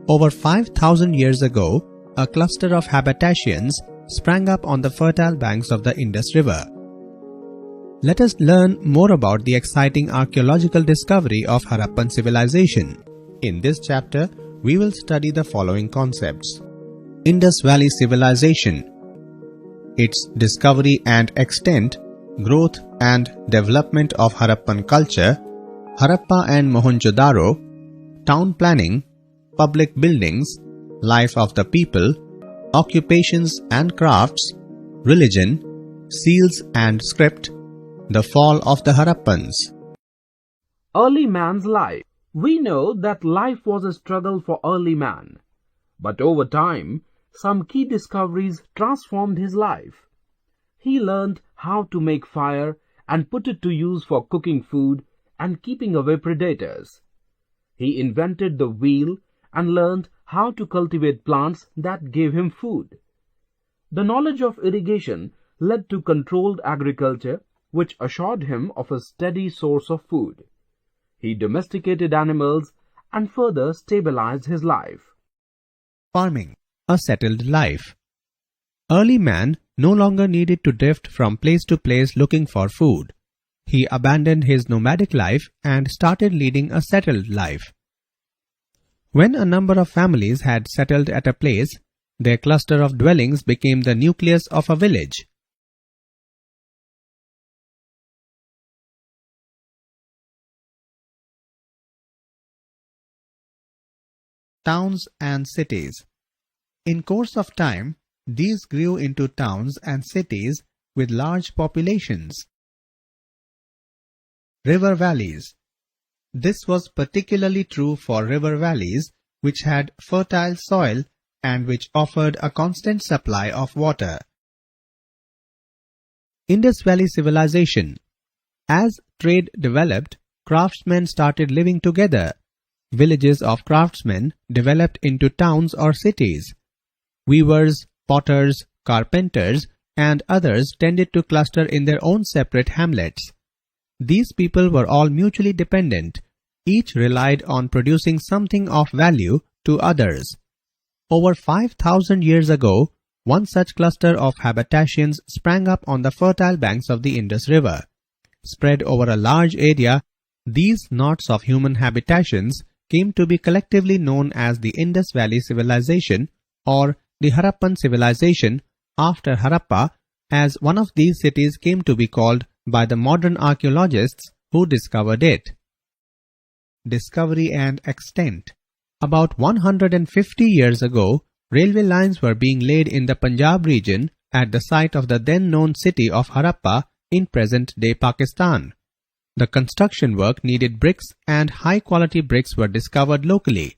Over 5,000 years ago, a cluster of habitations sprang up on the fertile banks of the Indus River. Let us learn more about the exciting archaeological discovery of Harappan civilization. In this chapter, we will study the following concepts: Indus Valley Civilization, its discovery and extent, growth and development of Harappan culture, Harappa and Mohenjodaro, town planning, public buildings, life of the people, occupations and crafts, religion, seals and script, the fall of the Harappans. Early man's life. We know that life was a struggle for early man. But over time, some key discoveries transformed his life. He learned how to make fire and put it to use for cooking food and keeping away predators. He invented the wheel and learned how to cultivate plants that gave him food. The knowledge of irrigation led to controlled agriculture, which assured him of a steady source of food. He domesticated animals and further stabilized his life. Farming, a settled life. Early man no longer needed to drift from place to place looking for food. He abandoned his nomadic life and started leading a settled life. When a number of families had settled at a place, their cluster of dwellings became the nucleus of a village. Towns and cities. In course of time, these grew into towns and cities with large populations. River valleys. This was particularly true for river valleys which had fertile soil and which offered a constant supply of water. Indus Valley Civilization. As trade developed, craftsmen started living together. Villages of craftsmen developed into towns or cities. Weavers, potters, carpenters, and others tended to cluster in their own separate hamlets. These people were all mutually dependent. Each relied on producing something of value to others. Over 5,000 years ago, one such cluster of habitations sprang up on the fertile banks of the Indus River. Spread over a large area, these knots of human habitations came to be collectively known as the Indus Valley Civilization or the Harappan civilization after Harappa, as one of these cities came to be called by the modern archaeologists who discovered it. Discovery and extent. About 150 years ago, railway lines were being laid in the Punjab region at the site of the then known city of Harappa in present-day Pakistan. The construction work needed bricks and high-quality bricks were discovered locally.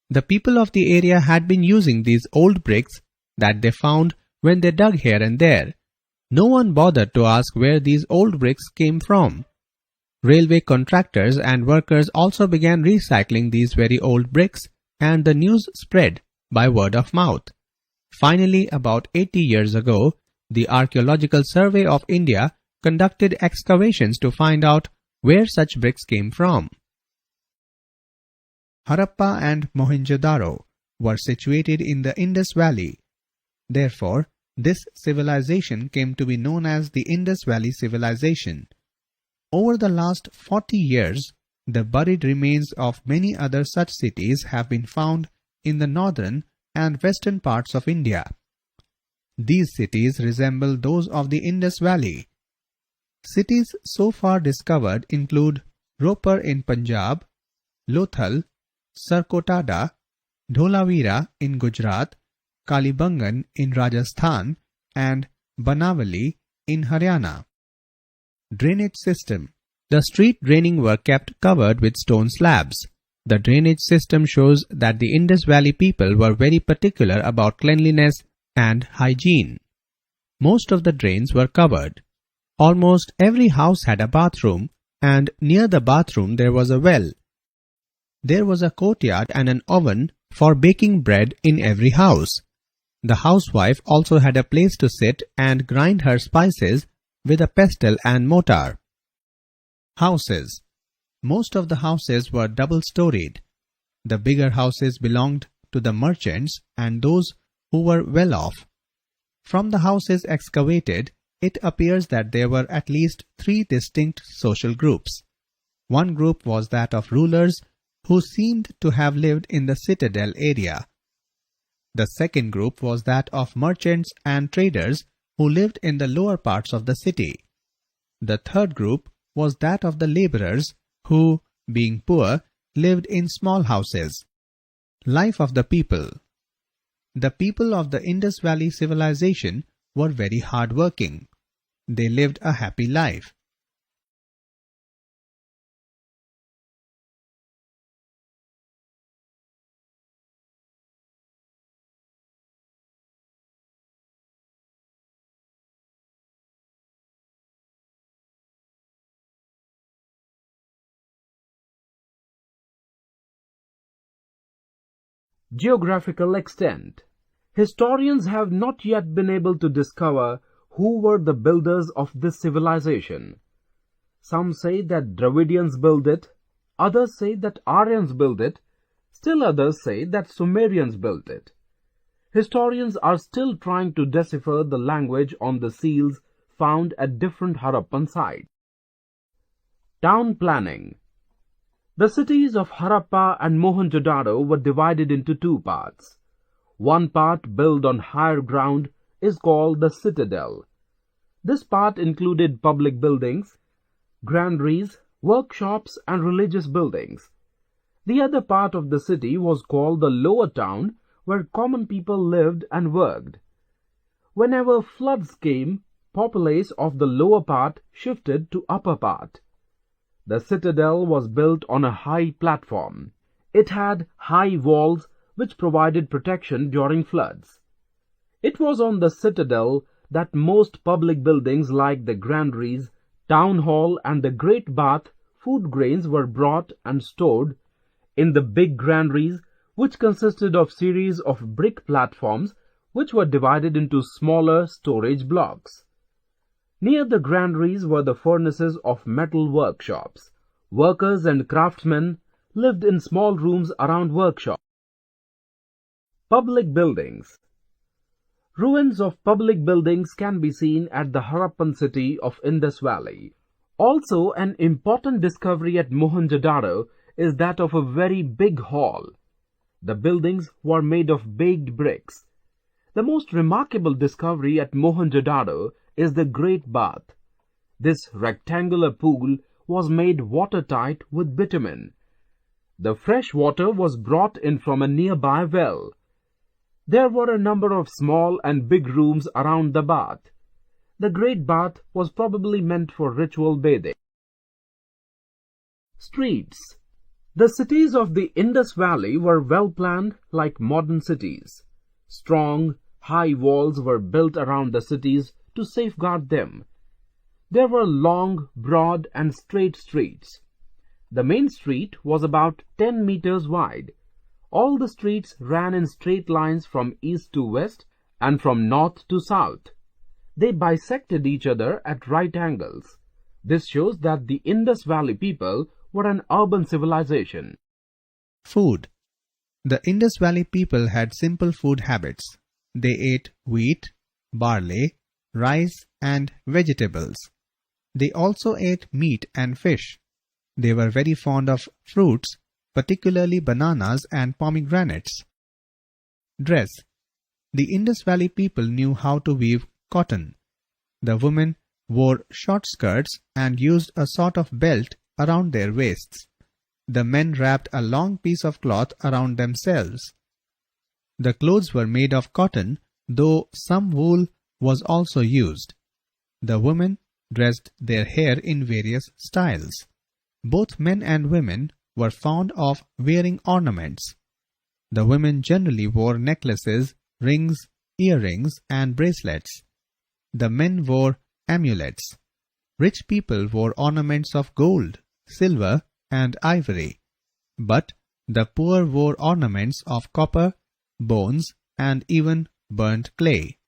The people of the area had been using these old bricks that they found when they dug here and there. No one bothered to ask where these old bricks came from. Railway contractors and workers also began recycling these very old bricks, and the news spread by word of mouth. Finally, about 80 years ago, the Archaeological Survey of India conducted excavations to find out where such bricks came from. Harappa and Mohenjodaro were situated in the Indus Valley. Therefore, this civilization came to be known as the Indus Valley Civilization. Over the last 40 years, the buried remains of many other such cities have been found in the northern and western parts of India. These cities resemble those of the Indus Valley. Cities so far discovered include Ropar in Punjab, Lothal, Sarkotada, Dholavira in Gujarat, Kalibangan in Rajasthan, and Banavali in Haryana. Drainage system. The street draining were kept covered with stone slabs. The drainage system shows that the Indus Valley people were very particular about cleanliness and hygiene. Most of the drains were covered. Almost every house had a bathroom, and near the bathroom there was a well. There was a courtyard and an oven for baking bread in every house. The housewife also had a place to sit and grind her spices with a pestle and mortar. Houses. Most of the houses were double-storied. The bigger houses belonged to the merchants and those who were well off. From the houses excavated, it appears that there were at least 3 distinct social groups. One group was that of rulers who seemed to have lived in the citadel area. The second group was that of merchants and traders who lived in the lower parts of the city. The third group was that of the laborers who, being poor, lived in small houses. Life of the people. The people of the Indus Valley civilization were very hard-working. They lived a happy life. Geographical extent. Historians have not yet been able to discover who were the builders of this civilization. Some say that Dravidians built it, others say that Aryans built it, still others say that Sumerians built it. Historians are still trying to decipher the language on the seals found at different Harappan sites. Town planning. The cities of Harappa and Mohenjodaro were divided into 2 parts. One part, built on higher ground, is called the citadel. This part included public buildings, granaries, workshops, and religious buildings. The other part of the city was called the lower town, where common people lived and worked. Whenever floods came, populace of the lower part shifted to upper part. The citadel was built on a high platform. It had high walls which provided protection during floods. It was on the citadel that most public buildings like the granaries, town hall, and the great bath, food grains were brought and stored. In the big granaries, which consisted of series of brick platforms which were divided into smaller storage blocks. Near the granaries were the furnaces of metal workshops. Workers and craftsmen lived in small rooms around workshops. Public buildings. Ruins of public buildings can be seen at the Harappan city of Indus Valley. Also, an important discovery at Mohenjodaro is that of a very big hall. The buildings were made of baked bricks. The most remarkable discovery at Mohenjodaro is the Great Bath. This rectangular pool was made watertight with bitumen. The fresh water was brought in from a nearby well. There were a number of small and big rooms around the bath. The Great Bath was probably meant for ritual bathing. Streets. The cities of the Indus Valley were well planned like modern cities. Strong, high walls were built around the cities to safeguard them. There were long, broad, and straight streets. The main street was about 10 meters wide. All the streets ran in straight lines from east to west and from north to south. They bisected each other at right angles. This shows that the Indus Valley people were an urban civilization. Food. The Indus Valley people had simple food habits. They ate wheat, barley, rice, and vegetables. They also ate meat and fish. They were very fond of fruits, particularly bananas and pomegranates. Dress. The Indus Valley people knew how to weave cotton. The women wore short skirts and used a sort of belt around their waists. The men wrapped a long piece of cloth around themselves. The clothes were made of cotton, though some wool was also used. The women dressed their hair in various styles. Both men and women were fond of wearing ornaments. The women generally wore necklaces, rings, earrings, and bracelets. The men wore amulets. Rich people wore ornaments of gold, silver, and ivory. But the poor wore ornaments of copper, bones, and even burnt clay.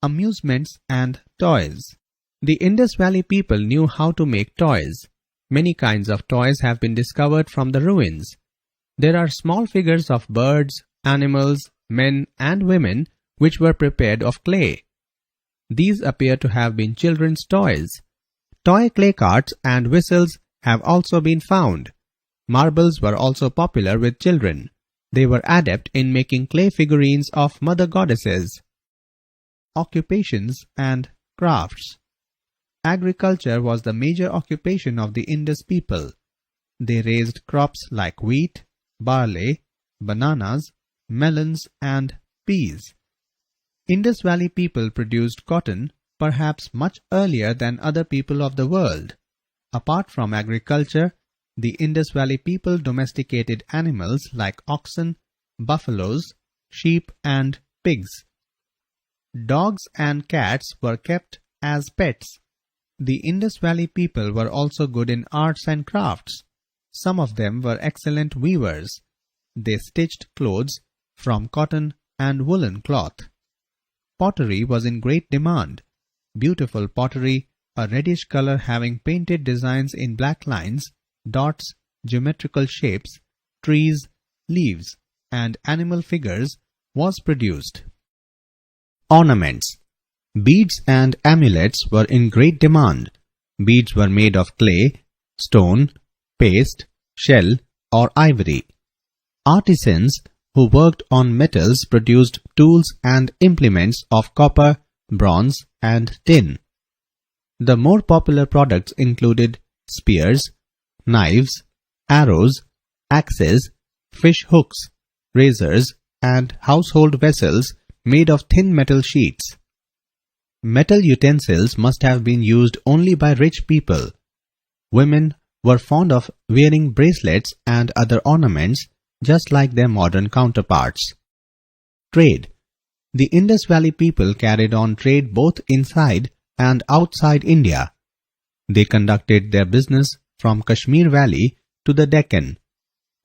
Amusements and toys. The Indus Valley people knew how to make toys. Many kinds of toys have been discovered from the ruins. There are small figures of birds, animals, men and women which were prepared of clay. These appear to have been children's toys. Toy clay carts and whistles have also been found. Marbles were also popular with children. They were adept in making clay figurines of mother goddesses. Occupations and crafts. Agriculture was the major occupation of the Indus people. They raised crops like wheat, barley, bananas, melons and peas. Indus Valley people produced cotton perhaps much earlier than other people of the world. Apart from agriculture, the Indus Valley people domesticated animals like oxen, buffaloes, sheep and pigs. Dogs and cats were kept as pets. The Indus Valley people were also good in arts and crafts. Some of them were excellent weavers. They stitched clothes from cotton and woolen cloth. Pottery was in great demand. Beautiful pottery, a reddish color having painted designs in black lines, dots, geometrical shapes, trees, leaves, and animal figures, was produced. Ornaments. Beads and amulets were in great demand. Beads were made of clay, stone, paste, shell, or ivory. Artisans who worked on metals produced tools and implements of copper, bronze, and tin. The more popular products included spears, knives, arrows, axes, fish hooks, razors, and household vessels made of thin metal sheets. Metal utensils must have been used only by rich people. Women were fond of wearing bracelets and other ornaments just like their modern counterparts. Trade. The Indus Valley people carried on trade both inside and outside India. They conducted their business from Kashmir Valley to the Deccan.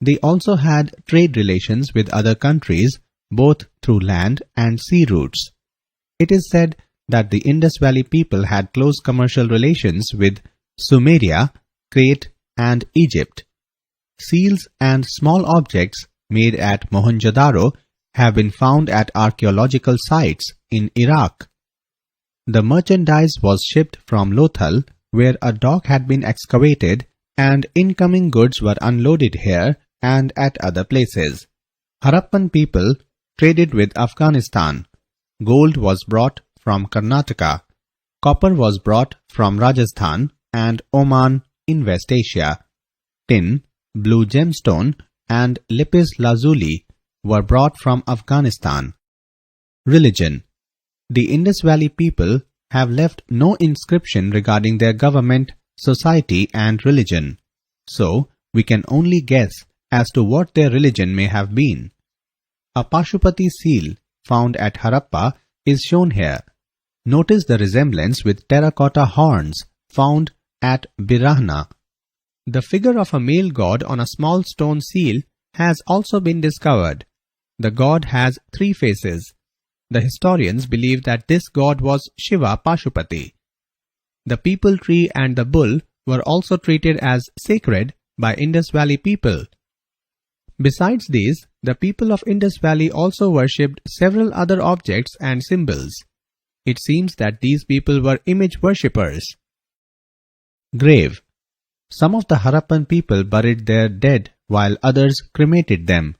They also had trade relations with other countries both through land and sea routes. It is said that the Indus Valley people had close commercial relations with Sumeria, Crete, and Egypt. Seals and small objects made at Mohenjodaro have been found at archaeological sites in Iraq. The merchandise was shipped from Lothal, where a dock had been excavated, and incoming goods were unloaded here and at other places. Harappan people traded with Afghanistan. Gold was brought from Karnataka. Copper was brought from Rajasthan and Oman in West Asia. Tin, blue gemstone, and lapis lazuli were brought from Afghanistan. Religion. The Indus Valley people have left no inscription regarding their government, society, and religion. So, we can only guess as to what their religion may have been. A Pashupati seal found at Harappa is shown here. Notice the resemblance with terracotta horns found at Birahna. The figure of a male god on a small stone seal has also been discovered. The god has 3 faces. The historians believe that this god was Shiva Pashupati. The peepal tree and the bull were also treated as sacred by Indus Valley people. Besides these, the people of Indus Valley also worshipped several other objects and symbols. It seems that these people were image worshippers. Grave. Some of the Harappan people buried their dead while others cremated them.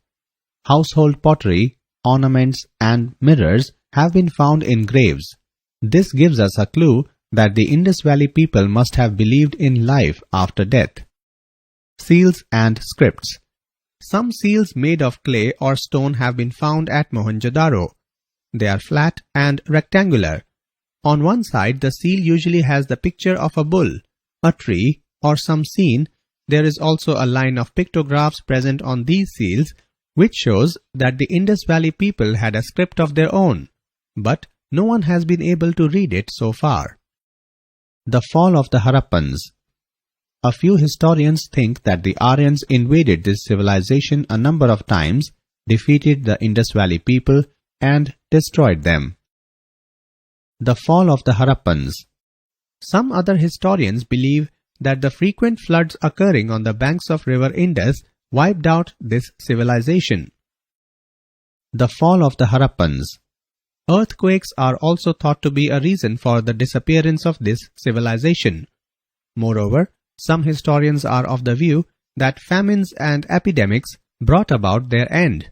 Household pottery, ornaments, and mirrors have been found in graves. This gives us a clue that the Indus Valley people must have believed in life after death. Seals and scripts. Some seals made of clay or stone have been found at Mohenjodaro. They are flat and rectangular. On one side, the seal usually has the picture of a bull, a tree, or some scene. There is also a line of pictographs present on these seals, which shows that the Indus Valley people had a script of their own, but no one has been able to read it so far. The fall of the Harappans. A few historians think that the Aryans invaded this civilization a number of times, defeated the Indus Valley people, and destroyed them. The fall of the Harappans. Some other historians believe that the frequent floods occurring on the banks of river Indus wiped out this civilization. The fall of the Harappans. Earthquakes are also thought to be a reason for the disappearance of this civilization. Moreover, some historians are of the view that famines and epidemics brought about their end.